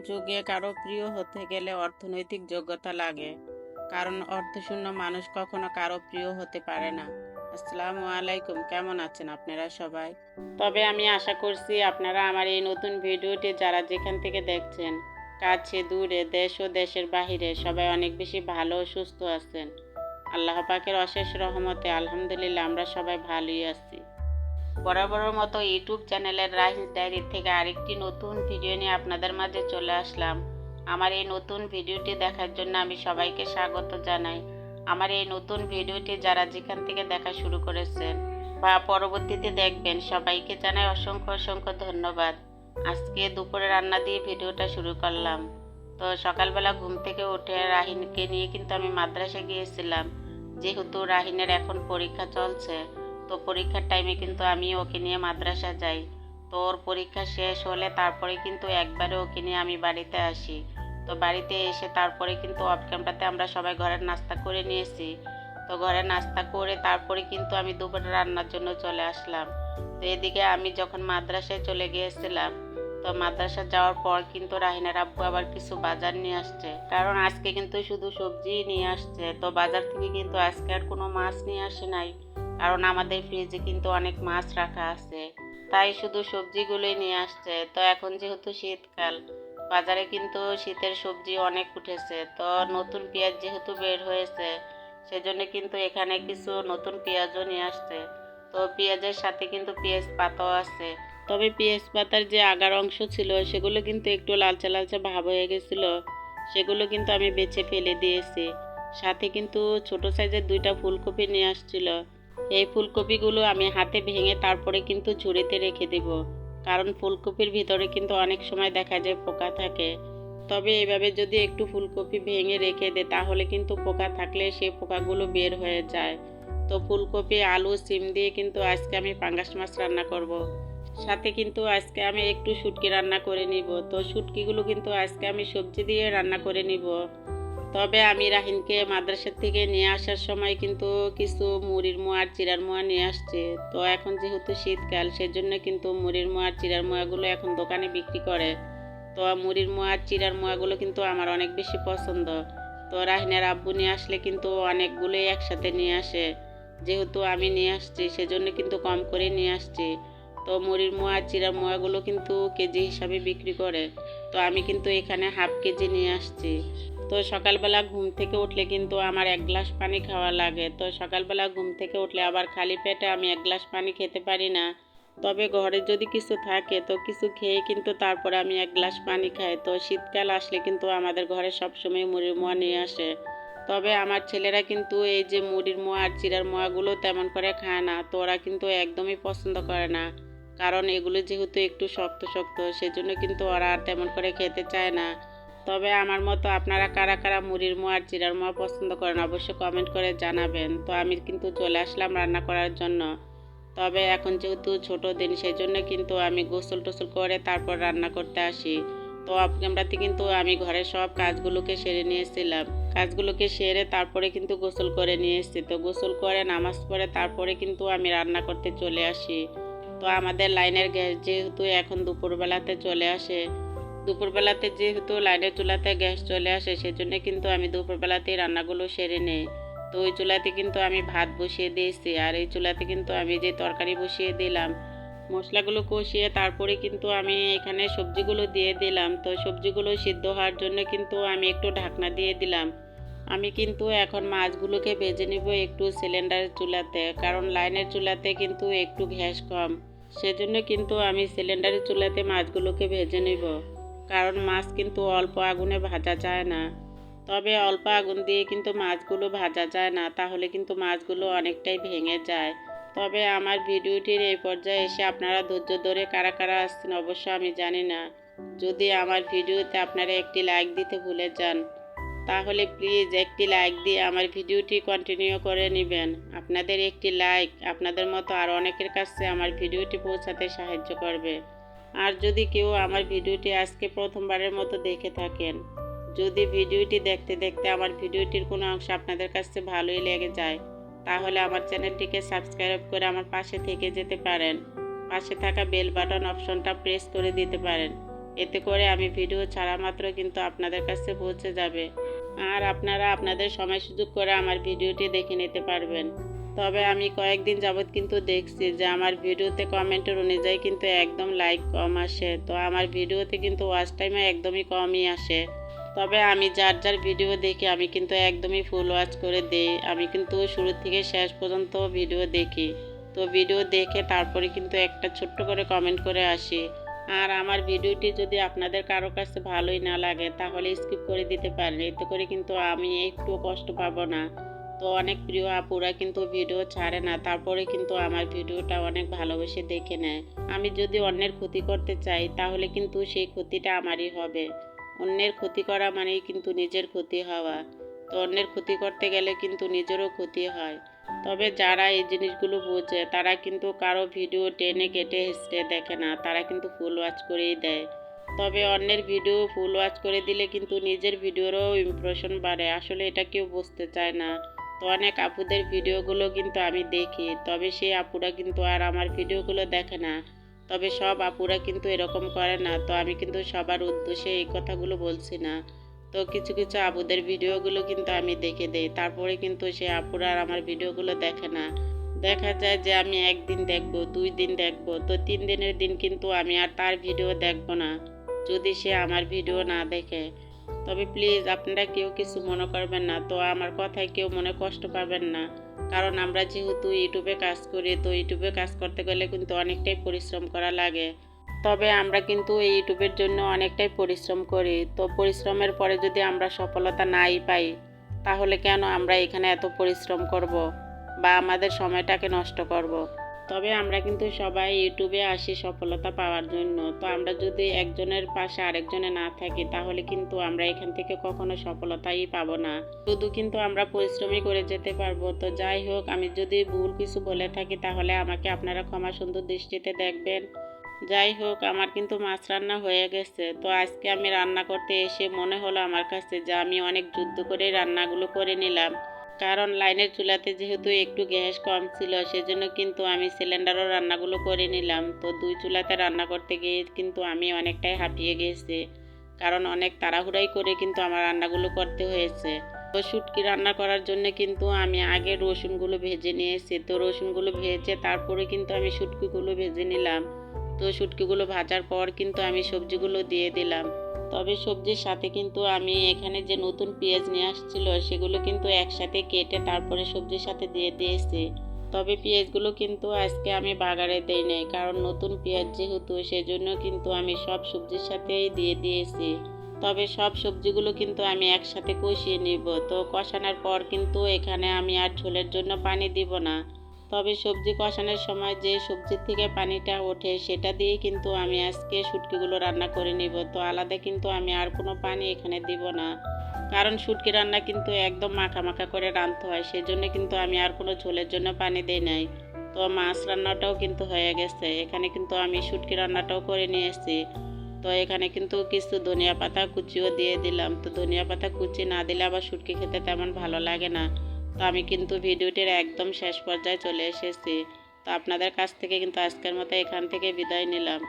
যুগে কারো প্রিয় হতে গেলে অর্থনৈতিক যোগ্যতা লাগে, কারণ অর্থশূন্য মানুষ কখনো কারো প্রিয় হতে পারে না। আসসালামু আলাইকুম, কেমন আছেন আপনারা সবাই? তবে আমি আশা করছি আপনারা আমার এই নতুন ভিডিওটি যারা যেখান থেকে দেখছেন, কাছে দূরে দেশ ও দেশের বাহিরে সবাই অনেক বেশি ভালো ও সুস্থ আছেন। আল্লাহ পাকের অশেষ রহমতে আলহামদুলিল্লাহ আমরা সবাই ভালোই আছি। বরাবরের মতো ইউটিউব চ্যানেলের রাহিস ডায়েরি থেকে আরেকটি নতুন ভিডিও নিয়ে আপনাদের মাঝে চলে আসলাম। আমার এই নতুন ভিডিওটি দেখার জন্য আমি সবাইকে স্বাগত জানাই। আমার এই নতুন ভিডিওটি যারা যেখান থেকে দেখা শুরু করেছেন বা পরবর্তীতে দেখবেন সবাইকে জানাই অসংখ্য অসংখ্য ধন্যবাদ। আজকে দুপুরে রান্না দিয়ে ভিডিওটা শুরু করলাম। তো সকালবেলা ঘুম থেকে উঠে রাহিনকে নিয়ে কিন্তু আমি মাদ্রাসায় গিয়েছিলাম, যেহেতু রাহিনের এখন পরীক্ষা চলছে। তো পরীক্ষার টাইমে কিন্তু আমি ওকে নিয়ে মাদ্রাসা যাই। তো ওর পরীক্ষা শেষ হলে তারপরে কিন্তু একবারে ওকে নিয়ে আমি বাড়িতে আসি। তো বাড়িতে এসে তারপরে কিন্তু অফ ক্যামেরাতে আমরা সবাই ঘরের নাস্তা করে নিয়েছি। তো ঘরে নাস্তা করে তারপরে কিন্তু আমি দুপুরে রান্নার জন্য চলে আসলাম। তো এদিকে আমি যখন মাদ্রাসায় চলে গিয়েছিলাম, তো মাদ্রাসা যাওয়ার পর কিন্তু রাহিনের আব্বু আবার কিছু বাজার নিয়ে আসছে, কারণ আজকে কিন্তু শুধু সবজি নিয়ে আসছে। তো বাজার থেকে কিন্তু আজকে আর কোনো মাছ নিয়ে আসে নাই, কারণ আমাদের ফ্রিজে কিন্তু অনেক মাছ রাখা আছে, তাই শুধু সবজিগুলোই নিয়ে আসছে। তো এখন যেহেতু শীতকাল, বাজারে কিন্তু শীতের সবজি অনেক উঠেছে। তো নতুন পেঁয়াজ যেহেতু বের হয়েছে, সেজন্য কিন্তু এখানে কিছু নতুন পেঁয়াজও নিয়ে আসছে। তো পেঁয়াজের সাথে কিন্তু পেঁয়াজ পাতাও আছে। তবে পেঁয়াজ পাতার যে আগার অংশ ছিল সেগুলো কিন্তু একটু লালচে লালচে ভাব হয়ে গেছিল, সেগুলো কিন্তু আমি বেছে ফেলে দিয়েছি। সাথে কিন্তু ছোট সাইজের 2টা ফুলকপি নিয়ে আসছিল। এই ফুলকপিগুলো আমি হাতে ভেঙে তারপরে কিন্তু ঝুড়িতে রেখে দেব, কারণ ফুলকপির ভিতরে কিন্তু অনেক সময় দেখা যায় পোকা থাকে। তবে এভাবে যদি একটু ফুলকপি ভেঙে রেখে দেয় তাহলে কিন্তু পোকা থাকলে সেই পোকাগুলো বের হয়ে যায়। তো ফুলকপি আলু সিম দিয়ে কিন্তু আজকে আমি পাঙ্গাস মাছ রান্না করব। সাথে কিন্তু আজকে আমি একটু শুটকি রান্না করে নিব। তো শুটকিগুলো কিন্তু আজকে আমি সবজি দিয়ে রান্না করে নিব। তবে আমি রাহিনকে মাদ্রাসা থেকে নিয়ে আসার সময় কিন্তু কিছু মুড়ির মোয়া আর চিড়ার মোয়া নিয়ে আসছে। তো এখন যেহেতু শীতকাল, সেজন্য কিন্তু মুড়ির মোয়া আর চিড়ার মোয়াগুলো এখন দোকানে বিক্রি করে। তো মুড়ির মোয়া আর চিড়ার মোয়াগুলো কিন্তু আমার অনেক বেশি পছন্দ। তো রাহিনের আব্বু নিয়ে আসলে কিন্তু অনেকগুলোই একসাথে নিয়ে আসে, যেহেতু আমি নিয়ে আসছি সেজন্য কিন্তু কম করে নিয়ে আসছি। তো মুড়ির মোয়া আর চিড়ার মোয়াগুলো কিন্তু কেজি হিসাবে বিক্রি করে। তো আমি কিন্তু এখানে হাফ কেজি নিয়ে আসছি। তো সকালবেলা ঘুম থেকে উঠলে কিন্তু আমার 1 গ্লাস পানি খাওয়া লাগে। তো সকালবেলা ঘুম থেকে উঠলে আবার খালি পেটে আমি 1 গ্লাস পানি খেতে পারি না। তবে ঘরে যদি কিছু থাকে তো কিছু খেয়ে কিন্তু তারপরে আমি 1 গ্লাস পানি খাই। তো শীতকাল আসলে কিন্তু আমাদের ঘরে সবসময় মুড়ির মোয়া নিয়ে আসে। তবে আমার ছেলেরা কিন্তু এই যে মুড়ির মোয়া আর চিড়ার মোয়াগুলো তেমন করে খায় না। তো ওরা কিন্তু একদমই পছন্দ করে না, কারণ এগুলো যেহেতু একটু শক্ত শক্ত, সেজন্য কিন্তু ওরা আর তেমন করে খেতে চায় না। তবে আমার মতো আপনারা কারা কারা মুড়ির মোয়া আর চিড়ার মোয়া পছন্দ করেন অবশ্যই কমেন্ট করে জানাবেন। তো আমি কিন্তু চলে আসলাম রান্না করার জন্য। তবে এখন যেহেতু ছোট দিন, সেই জন্য কিন্তু আমি গোসল টোসল করে তারপর রান্না করতে আসি। তো অফ ক্যামেরাতে কিন্তু আমি ঘরের সব কাজগুলোকে সেরে নিয়েছিলাম। কাজগুলোকে সেরে তারপরে কিন্তু গোসল করে নিয়ে এসেছি। তো গোসল করে নামাজ পড়ে তারপরে কিন্তু আমি রান্না করতে চলে আসি। তো আমাদের লাইনের গ্যাস যেহেতু এখন দুপুরবেলাতে চলে আসে, দুপুরবেলাতে যেহেতু লাইনের চুলাতে গ্যাস চলে আসে, সেজন্য কিন্তু আমি দুপুরবেলাতেই রান্নাগুলো সেরে নেই। তো ওই চুলাতে কিন্তু আমি ভাত বসিয়ে দিয়েছি, আর এই চুলাতে কিন্তু আমি যে তরকারি বসিয়ে দিলাম, মশলাগুলো কষিয়ে তারপরে কিন্তু আমি এখানে সবজিগুলো দিয়ে দিলাম। তো সবজিগুলো সিদ্ধ হওয়ার জন্য কিন্তু আমি একটু ঢাকনা দিয়ে দিলাম। আমি কিন্তু এখন মাছগুলোকে ভেজে নিব একটু সিলিন্ডারের চুলাতে, কারণ লাইনের চুলাতে কিন্তু একটু গ্যাস কম, সেজন্য কিন্তু আমি সিলিন্ডারের চুলাতে মাছগুলোকে ভেজে নিব, কারণ মাছ কিন্তু অল্প আগুনে ভাজা যায় না। তবে অল্প আগুন দিয়ে কিন্তু মাছগুলো ভাজা যায় না, তাহলে কিন্তু মাছগুলো অনেকটাই ভেঙে যায়। তবে আমার ভিডিওটির এই পর্যায়ে এসে আপনারা ধৈর্য ধরে কারা কারা আসছেন অবশ্য আমি জানি না। যদি আমার ভিডিওতে আপনারা একটি লাইক দিতে ভুলে যান, তাহলে প্লিজ একটি লাইক দিয়ে আমার ভিডিওটি কন্টিনিউ করে নেবেন। আপনাদের একটি লাইক আপনাদের মতো আর অনেকের কাছে আমার ভিডিওটি পৌঁছাতে সাহায্য করবে। আর যদি কেউ আমার ভিডিওটি আজকে প্রথমবারের মতো দেখে থাকেন, যদি ভিডিওটি দেখতে দেখতে আমার ভিডিওটির কোনো অংশ আপনাদের কাছে ভালোই লেগে যায়, তাহলে আমার চ্যানেলটিকে সাবস্ক্রাইব করে আমার পাশে থেকে যেতে পারেন। পাশে থাকা বেল বাটন অপশনটা প্রেস করে দিতে পারেন। এতে করে আমি ভিডিও ছাড়া মাত্র কিন্তু আপনাদের কাছে পৌঁছে যাবে, আর আপনারা আপনাদের সময় সুযোগ করে আমার ভিডিওটি দেখে নিতে পারবেন। তবে আমি কয়েকদিন যাবৎ কিন্তু দেখছি যে আমার ভিডিওতে কমেন্টের অনুযায়ী কিন্তু একদম লাইক কম আসে, তো আমার ভিডিওতে কিন্তু ওয়াচ টাইমও একদমই কমই আসে। তবে আমি যার যার ভিডিও দেখি আমি কিন্তু একদমই ফুল ওয়াচ করে দেই, আমি কিন্তু শুরু থেকে শেষ পর্যন্ত ভিডিও দেখি। তো ভিডিও দেখে তারপরে কিন্তু একটা ছোট্ট করে কমেন্ট করে আসি। আর আমার ভিডিওটি যদি আপনাদের কারো কাছে ভালোই না লাগে তাহলে স্কিপ করে দিতে পারেন, এতে করে কিন্তু আমি একটু কষ্ট পাবো না। তো অনেক প্রিয় আপুরা কিন্তু ভিডিও ছাড়ে না, তারপরে কিন্তু আমার ভিডিওটা অনেক ভালোবেসে দেখে নেয়। আমি যদি অন্যের ক্ষতি করতে চাই তাহলে কিন্তু সেই ক্ষতিটা আমারই হবে। অন্যের ক্ষতি করা মানেই কিন্তু নিজের ক্ষতি হওয়া। তো অন্যের ক্ষতি করতে গেলে কিন্তু নিজেরও ক্ষতি হয়। তবে যারা এই জিনিসগুলো বোঝে তারা কিন্তু কারো ভিডিও টেনে কেটে হেসড়ে দেখে না, তারা কিন্তু ফুল ওয়াচ করেই দেয়। তবে অন্যের ভিডিও ফুল ওয়াচ করে দিলে কিন্তু নিজের ভিডিওরও ইমপ্রেশন বাড়ে, আসলে এটা কেউ বুঝতে চায় না। তো অনেক আপুদের ভিডিওগুলো কিন্তু আমি দেখি, তবে সেই আপুরা কিন্তু আর আমার ভিডিওগুলো দেখে না। তবে সব আপুরা কিন্তু এরকম করে না, তো আমি কিন্তু সবার উদ্দেশ্যে এই কথাগুলো বলছি না। তো কিছু কিছু আপুদের ভিডিওগুলো কিন্তু আমি দেখে দেই, তারপরে কিন্তু সে আপুরা আর আমার ভিডিওগুলো দেখে না। দেখা যায় যে আমি একদিন দেখবো, 2 দিন দেখবো, তো 3 দিনের দিন কিন্তু আমি আর তার ভিডিও দেখবো না যদি সে আমার ভিডিও না দেখে। তবে প্লিজ আপনারা কেউ কিছু মনে করবেন না, তো আমার কথায় কেউ মনে কষ্ট পাবেন না। কারণ আমরা যেহেতু ইউটিউবে কাজ করি, তো ইউটিউবে কাজ করতে গেলে কিন্তু অনেকটাই পরিশ্রম করা লাগে। তবে আমরা কিন্তু এই ইউটিউবের জন্য অনেকটাই পরিশ্রম করি, তো পরিশ্রমের পরে যদি আমরা সফলতা নাই পাই তাহলে কেন আমরা এখানে এত পরিশ্রম করব বা আমাদের সময়টাকে নষ্ট করব। তবে আমরা কিন্তু সবাই ইউটিউবে আসি সফলতা পাওয়ার জন্য, তো আমরা যদি একজনের পাশে আরেকজনে না থাকি তাহলে কিন্তু আমরা এখান থেকে কখনো সফলতাই পাবো না। শুধু কিন্তু আমরা পরিশ্রমই করে যেতে পারবো। তো যাই হোক, আমি যদি ভুল কিছু বলে থাকি তাহলে আমাকে আপনারা ক্ষমা সুন্দর দৃষ্টিতে দেখবেন। যাই হোক, আমার কিন্তু মাছ রান্না হয়ে গেছে। তো আজকে আমি রান্না করতে এসে মনে হলো আমার কাছে যে আমি অনেক যুদ্ধ করে রান্নাগুলো করে নিলাম। কারণ লাইনের চুলাতে যেহেতু একটু গ্যাস কম ছিল সেজন্য কিন্তু আমি সিলিন্ডারও রান্নাগুলো করে নিলাম। তো 2 চুলাতে রান্না করতে গিয়ে কিন্তু আমি অনেকটাই হাঁপিয়ে গেছি, কারণ অনেক তাড়াহুড়াই করে কিন্তু আমার রান্নাগুলো করতে হয়েছে। তো শুটকি রান্না করার জন্য কিন্তু আমি আগে রসুনগুলো ভেজে নিয়েছি। তো রসুনগুলো ভেজে তারপরে কিন্তু আমি শুটকিগুলো ভেজে নিলাম। তো শুটকিগুলো ভাজার পর কিন্তু আমি সবজিগুলো দিয়ে দিলাম। তবে সবজির সাথে কিন্তু আমি এখানে যে নতুন পেঁয়াজ নিয়ে আসছিল সেগুলো কিন্তু একসাথে কেটে তারপরে সবজির সাথে দিয়ে দিয়েছি। তবে পেঁয়াজগুলো কিন্তু আজকে আমি বাগারে দেই নাই, কারণ নতুন পেঁয়াজ যেহেতু সেজন্য কিন্তু আমি সব সবজির সাথেই দিয়ে দিয়েছি। তবে সব সবজিগুলো কিন্তু আমি একসাথে কষিয়ে নিব। তো কষানোর পর কিন্তু এখানে আমি আর ঝোলের জন্য পানি দিব না। তবে সবজি কষানোর সময় যে সবজির থেকে পানিটা ওঠে সেটা দিয়ে কিন্তু আমি আজকে শুটকিগুলো রান্না করে নিব। তো আলাদা কিন্তু আমি আর কোনো পানি এখানে দিব না, কারণ শুটকি রান্না কিন্তু একদম মাখা মাখা করে রাঁধতে হয়, সেজন্য কিন্তু আমি আর কোনো ঝোলের জন্য পানি দেই নাই। তো মাছ রান্নাটাও কিন্তু হয়ে গেছে, এখানে কিন্তু আমি শুটকি রান্নাটাও করে নিয়েছি। তো এখানে কিন্তু কিছু ধনিয়া পাতা কুচিও দিয়ে দিলাম। তো ধনিয়া পাতা কুচি না দিলে আবার শুটকি খেতে তেমন ভালো লাগে না। তো আমি কিন্তু ভিডিওটির একদম শেষ পর্যায়ে চলে এসেছি। তো আপনাদের কাছ থেকে কিন্তু আজকের মতো এখান থেকে বিদায় নিলাম।